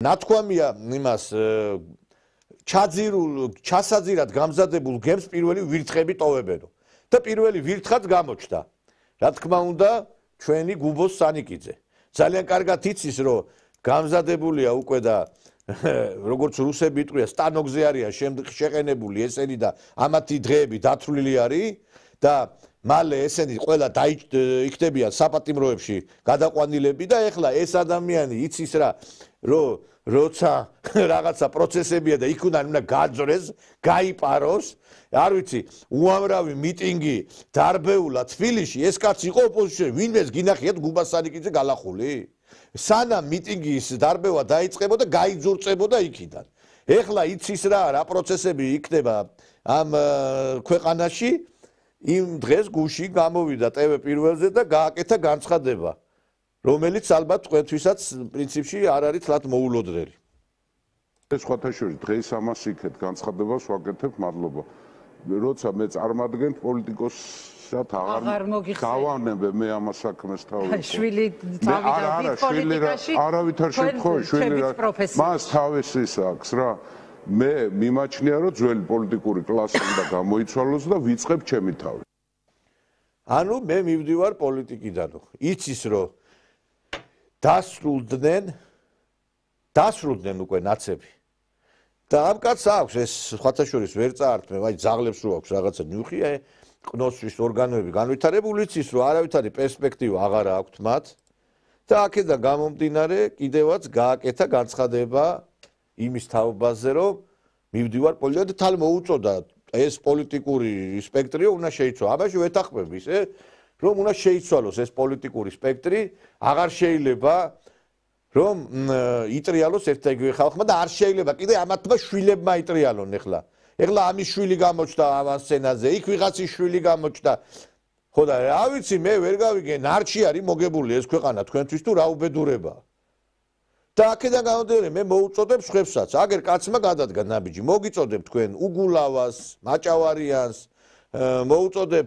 ნათქვამია იმას ჩასაძირად გამზადებულ გემს პირველი ვირთხები ტოვებენო და პირველი ვირთხაც გამოჩნდა. რა თქმა უნდა, ჩვენი გუბოს სანიკიძე. ძალიან კარგად იცის, რომ გამზადებულია უკვე და როგორც რუსები იტყვია, სტანოგზე არიან შეყენებული ესენი და ამათი დღეები დათვლილი არის და მალე ესენი ყველა იქნებიან საპატიმროებში გადაყვანილები და ეხლა ეს ადამიანი იცის რა, რომ როცა რაღაცა პროცესებია და იქ უნდა გაძრეს, გაიპაროს, არ ვიცი, უამრავი მიტინგი დარბეულა თბილისში, ეს კაცი იყო ოპოზიციაში, ვინმეს გინახიათ გუბას სანიკიძე გალახული? სანამ მიტინგის დარბევა დაიწყებოდა, გაიძურწებოდა იქიდან. ეხლა იცის რა პროცესები იქნება ამ ქვეყანაში, იმ დღეს გუში გამოვიდა TV პირველზე და გააკეთა განცხადება, რომელიც ალბათ თქვენთვისაც პრინციპში არ არის თლათ მოულოდნელი. ეს ხათაშორის დღეს ამას იქეთ განცხადებას ვაკეთებ, მადლობა. როცა მე წარმადგენ პოლიტიკოსად აღარ გავანებე მე ამას საქმეს თავი. შვილი წავიდა პოლიტიკაში. არავითარ შემთხვევაში შვილი მას თავის ის აქვს რა. მე მიმაჩნია რომ ძველი პოლიტიკური კლასი უნდა გამოიცვალოს და ვიწყებ ჩემი თავი. ანუ მე მივდივარ პოლიტიკიდან. იცის რომ დასრულდნენ უკვე ნაცები. და ამ კაცს აქვს ეს ხათაშორის ვერ წაართმევ, აი ძაღლებს რო აქვს რაღაცა ნიუხია, ყნოსვის ორგანოები განვითარებული, იცის რომ არავითარი პერსპექტივა აღარ აქვს მათ და აქედან გამომდინარე კიდევაც გააკეთა განცხადება იმის თაობაზე, რომ მივდივარ პოლიტიკაში და თალ მოუწოდა ეს პოლიტიკური სპექტრი უნდა შეიცვალოს. ამაში ვეთანხმები ისე, რომ უნდა შეიცვალოს ეს პოლიტიკური სპექტრი, აღარ შეიძლება რომ იტრიალოს ერთ-ერთი ხალხმა და არ შეიძლება კიდე ამათმა შვილებმა იტრიალონ ეხლა. ეხლა ამის შვილი გამოჩნდა ამ სცენაზე, იქ ვიღაცის შვილი გამოჩნდა. ხო და რა ვიცი, მე ვერ გავიგე, ნარჩი არის მოგებული ეს ქვეყანა თქვენთვის თუ რა უბედურებაა. და აქედან გამომდინარე მე მოუწოდებ სხვებსაც, აგერ კაცმა გადადგა ნაბიჯი, მოგიწოდებ თქვენ უგულავას, მაჭავარიანს, მოუწოდებ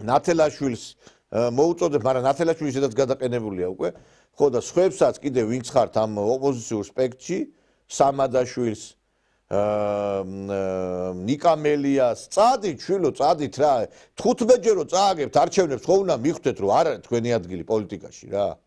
ნათელაშვილს, მოუწოდებ, მაგრამ ნათელაშვილი სადაც გადაყენებულია უკვე. ხო და სხვებსაც კიდე ვინც ხართ ამ ოპოზიციურ სპექტრში, სამადაშვილს, ნიკამელიას, წადით შვილო, წადით რა, 15-ჯერო წააგებთ არჩევნებს, ხო უნდა მიხვდეთ რომ არ არის თქვენი ადგილი პოლიტიკაში რა.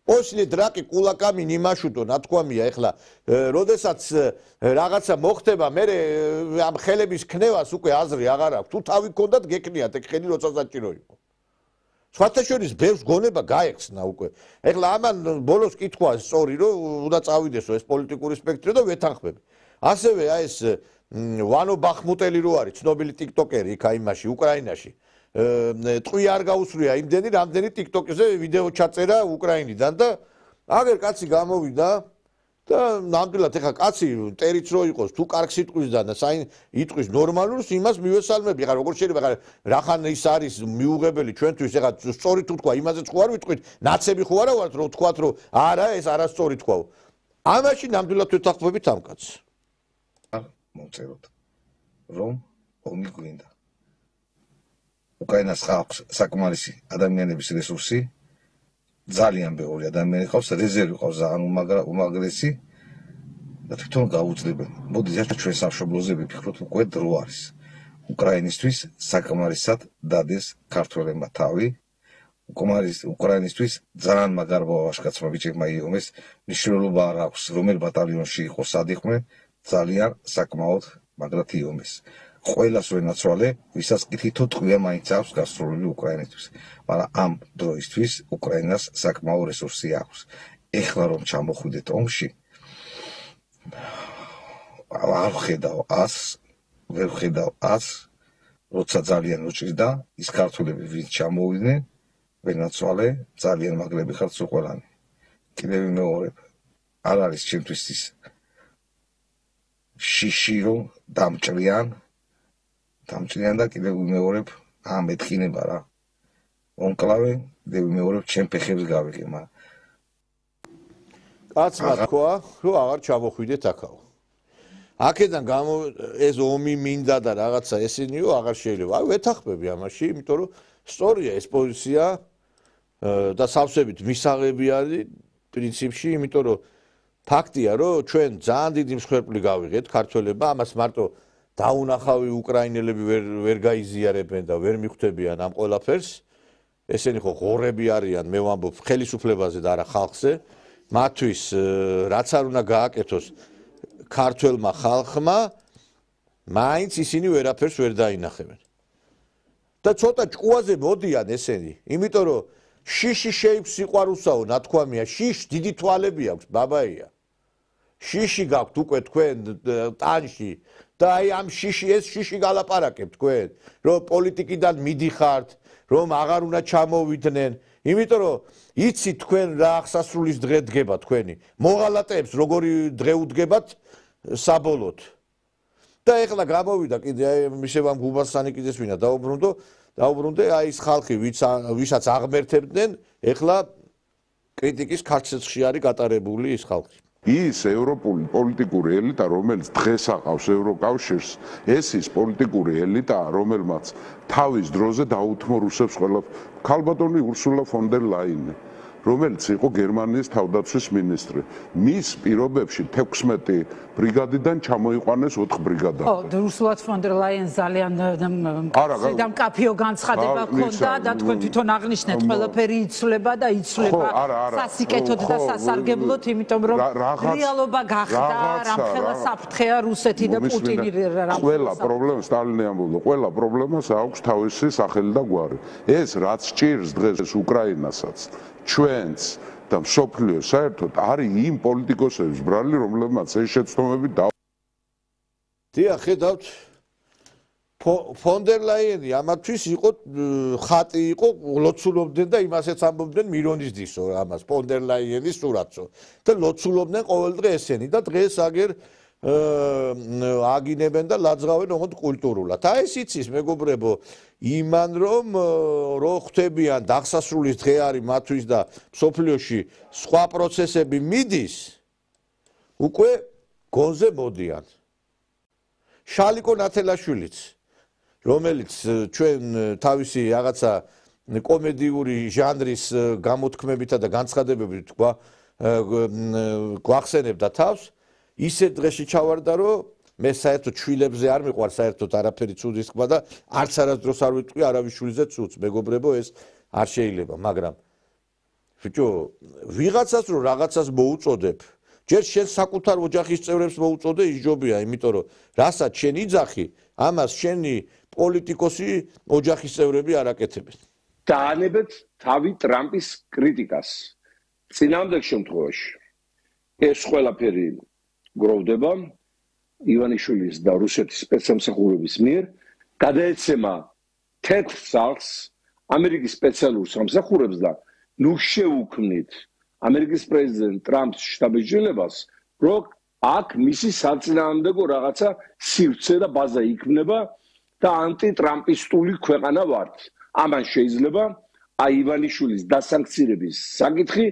После драки кулаками не машутო, ნათქვამია ეხლა, როდესაც რაღაცა მოხდება, მე ამ ხელების ქნევას უკვე აზრი აღარ აქვს. თუ თავი გქონდათ გეკნიათ, ეგ ხელი როცა საჭირო იყო. სხვათა შორის ბევრს გონება გაექცნა უკვე. ეხლა ამან ბოლოს კითხვა სწორი, რომ უნდა წავიდესო ეს პოლიტიკური სპექტრი და ვეთანხმები. ასევე აი ეს ვანო ბახმუტელი რო არის, ცნობილი ტიკტოკერი იქ აიმაში, უკრაინაში. ტყვი არ გაუსვრია იმდენი, რამდენი ტიკტოკზე ვიდეო ჩაწერა უკრაინიდან და აგერ კაცი გამოვიდა და ნამდვილად ეხა კაცი ტერიც რო იყოს, თუ კარგ სიტყვისგან და იტყვის ნორმალურს, იმას მივესალმები. ეხა როგორ შეიძლება ეხა რახან ის არის მიუღებელი ჩვენთვის, ეხა სწორი თუ თქვა, იმაზეც ხო არ ვიტყვით, ნაცები ხო არა ვართ, რომ თქვათ, რომ არა, ეს არასწორი თქვაო. ამაში ნამდვილად ვეთანხმებით ამ კაცს. მოვწეროთ, რომ ომი გვინდა. უკრაინას ხალხს საკმარისი ადამიანების რესურსი, ძალიან ბევრი ადამიანი ყავს, რეზერვი ყავს ძალიან უმაგრესი და თვითონ გაუძლებენ. მოდით ერთ ჩვენ სამშობლოზე ვიფიქროთ, უკვე დრო არის. უკრაინისთვის საკმარისად დადეს ქართველებმა თავი. უკრაინისთვის ძალიან მაგარ ვაშკაცმა ბიჭებმა იომეს, მნიშვნელობა არ აქვს, რომელ ბატალიონში იყო სადიხმე, ძალიან საკმაოდ მაგრად იომეს. ყველას ვენაცვალე, ვისაც კი თითო ტყვია მაინც აქვს გასწრული უკრაინისთვის. მაგრამ ამ დროისთვის უკრაინას საკმაო რესურსი აქვს. ეხლა რომ ჩამოხვიდეთ ომში, არ ვხედავ 100, ვერ ვხედავ 100, როცა ძალიან უჭირდა, ის ქართველები ვინც ჩამოვიდნენ, ვენაცვალე, ძალიან მაგრები ხართ ყველანი. კიდევ ვიმეორებ, არ არის ჩემთვის ის შიში რომ დამჭრიან და კიდევ ვიმეორებ, მეთქინება რა. ონკლავე, კიდევ ვიმეორებ, ჩემ ფეხებს გავიღე, მაგრამ კაცმა თქვა, რომ აღარ ჩამოხვიდეთ აქაო. აქედან ეს ომი მინდა და რაღაცა ესენიო აღარ შეიძლება. აი ვეთანხმები ამაში, იმიტომ რომ სწორია ეს პოზიცია და სავსებით მისაღები არის პრინციპში, იმიტომ რომ ფაქტია, რომ ჩვენ ძალიან დიდი მსხვერპლი გავიღეთ ქართველებმა, ამას მარტო დაუნახავი უკრაინელები ვერ გაიზიარებენ და ვერ მიხვდებიან ამ ყველაფერს. ესენი ხო ღორები არიან, მე ვამბობ ხელისუფლებაზე და არა ხალხზე. მათთვის რაც არ უნდა გააკეთოს ქართველმა ხალხმა, მაინც ისინი ვერაფერს ვერ დაინახებენ. და ცოტა ჭკუაზე მოდიან ესენი, იმიტომ რომ შიში შეიქმს სიყვარულსაო, ნათქვამია, შიშ დიდი თვალები აქვს, ბაბაია. შიში გაქვთ უკვე თქვენ ტანში და აი ამ ეს შიში გალაპარაკებთ თქვენ, რომ პოლიტიკიდან მიდიხართ, რომ აღარ უნდა ჩამოვიდნენ, იმიტომ რომ იცით თქვენ რა აღსასრულის დღე დგება თქვენი. მოღალატეებს როგორი დღე უდგებათ საბოლოოდ. და ეხლა გამოვიდა კიდე აი მისევამ გუბასანი კიდეს ვინა დაუბრუნდე აი ეს ხალხი ვისაც აღმერთებდნენ ეხლა კრიტიკის ქარცეცხლში არის გატარებული ის ხალხი. ის ევროპული პოლიტიკური ელიტა, რომელიც დღეს აყავს ევროკავშირს, ეს ის პოლიტიკური ელიტა, რომელმაც თავის დროზე დაუთმო რუსებს ყველა ქალბატონი ურსულა ფონ დერ ლაინი, რომელიც იყო გერმანიის თავდაცვის მინისტრი. მის პირობებში 16 ბრიგადიდან ჩამოიყვანეს 4 ბრიგადა. ხო, ურსულა ფონ დერ ლაიენს ძალიან მკაფიო განცხადება ჰქონდა და თქვენ თვითონ აღნიშნეთ, ყველაფერი იცვლება და იცვლება სასიკეთოდ და სასარგებლოდ, იმიტომ რომ რეალობა გახდა, რამხელა საფრთხეა რუსეთი და პუტინი. ყველა პრობლემა სტალინი ამბობდა, ყველა პრობლემას აქვს თავისი სახელი და გვარი. ეს რაც ჭირს დღეს უკრაინასაც, ჩვენც და მსოფლიოს საერთოდ არის იმ პოლიტიკოსების ბრალი, რომლებმაც ეს შეცდომები დიახ, ხედავთ ფონ დერ ლაიენი ამათვის იყო ხატი იყო, ლოცულობდნენ და იმასაც ამბობდნენ მირონის დისო ამას, ფონ დერ ლაიენის სურათსო და ლოცულობდნენ ყოველდღე ესენი და დღეს აგერ აგინებენ და ლაძღავენ ოღონდ კულტურულად. აი ეს იცის მეგობრებო, იმან რომ რო ხვდებიან დახსასრულის დღე არის მათთვის და მსოფლიოში სხვა პროცესები მიდის, უკვე გონზე მოდიან. შალიკო ნათელაშვილიც, რომელიც ჩვენ თავისი რაღაცა კომედიური ჟანრის გამოთქმებითა და განცხადებებით გვახსენებდა თავს, ისე დღეში ჩავარდა, რომ მე საერთოდ შვილებზე არ მიყვარს საერთოდ არაფერი ცუდის თქმა და არც არასდროს არ ვიტყვი არავის შვილზე ცუდს, მეგობრებო, ეს არ შეიძლება, მაგრამ ბიჭო, ვიღაცას რო რაღაცას მოუწოდებ, ჯერ შენ საკუთარ ოჯახის წევრებს მოუწოდე, ის ჯობია, იმიტომ რომ რასაც შენ იძახი, ამას შენი პოლიტიკოსი ოჯახის წევრები არ აკეთებენ. დაანებეთ თავი ტრამპის კრიტიკას. წინამძღოლ შემთხვევაში ეს ყველაფერი გროვდება ივანიშვილის და რუსეთის სპეცსამსახურების მიერ გადაეცემა თეთრ სახლს ამერიკის სპეციალურ სამსახურებს და ნუ შეუქმნით ამერიკის პრეზიდენტ ტრამპს შტაბ-ბიჭდილებას, რომ აქ მისი საწინააღმდეგო რაღაცა სივრცე და ბაზა იქმნება და ანტიტრამპისტული ქვეყანა ვართ. ამან შეიძლება აი ივანიშვილის დასანქცირების საკითხი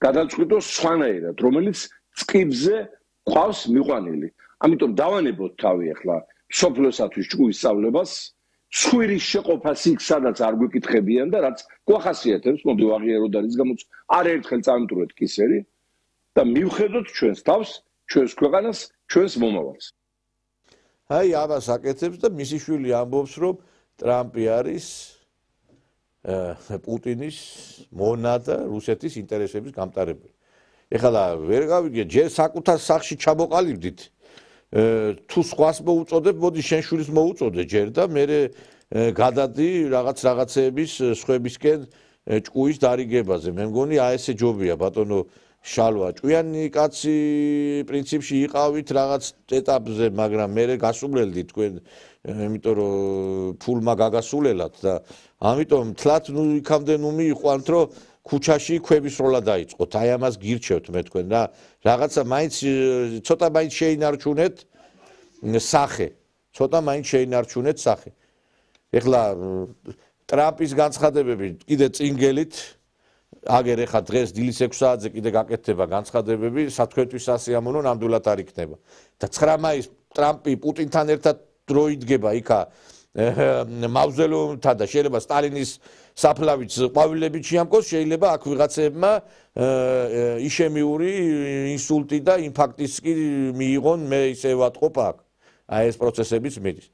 გადაწყვიტოს სხვანაირად, რომელიც წყიბზე ყავს მიყვანილი. ამიტომ დავანებოთ თავი ახლა სოფლოსათვის ჭკუის სწავლებას, ცხვირის შეყოფას იქ სადაც არ გვეკითხებიან და რაც გვახასიათებს, მოდი ვაღიაროთ და რის გამოც არაერთხელ წამიტურეთ კისერი და მივხედოთ ჩვენს თავს, ჩვენს ქვეყანას, ჩვენს მომავალს. აი ამას აკეთებს და მისი შვილი ამბობს, რომ ტრამპი არის პუტინის მონა და რუსეთის ინტერესების გამტარებელი. ეხლა ვერ გავიგე, ჯერ საკუთარ სახში ჩამოყალიბდით. თუ სხვას მოუწოდებ, მოდი შენ შვილს მოუწოდე ჯერ და მე გადადი რაღაცეების სხვებისკენ ჭკუის დარიგებაზე. მე მგონი აი ესე ჯობია ბატონო შალვა. ჭკვიანი კაცი პრინციპში იყავით რაღაც ეტაპზე, მაგრამ მე გასულელდი თქვენ, იმიტომ რომ ფულმა გაგასულელად და ამიტომ თლათ ნუ იქამდე ნუ მიიყვანთ, რომ ქუჩაში ქვების როლა დაიწყოთ. აი ამას გირჩევთ მე თქვენ რა. რაღაცა მაინც ცოტა მაინც შეინარჩუნეთ სახე. ცოტა მაინც შეინარჩუნეთ სახე. ეხლა ტრამპის განცხადებები კიდე წინგელით აგერ ეხა დღეს დილის 6 საათზე კიდე გაკეთდება განცხადებები, სათქვენთვის სასიამოვნო ნამდვილად არ იქნება. და 9 მაისს ტრამპი პუტინთან ერთად დრო იდგება იქა მავზოლეუმთან და შეიძლება სტალინის საფლავიც ყვავილებით შეამკოს, შეიძლება აქ ვიღაცებმა იშემიური ინსულტი და ინფარქტიც კი მიიღონ, მე ისე ვატყობ აქ. აი ეს პროცესებიც მიდის.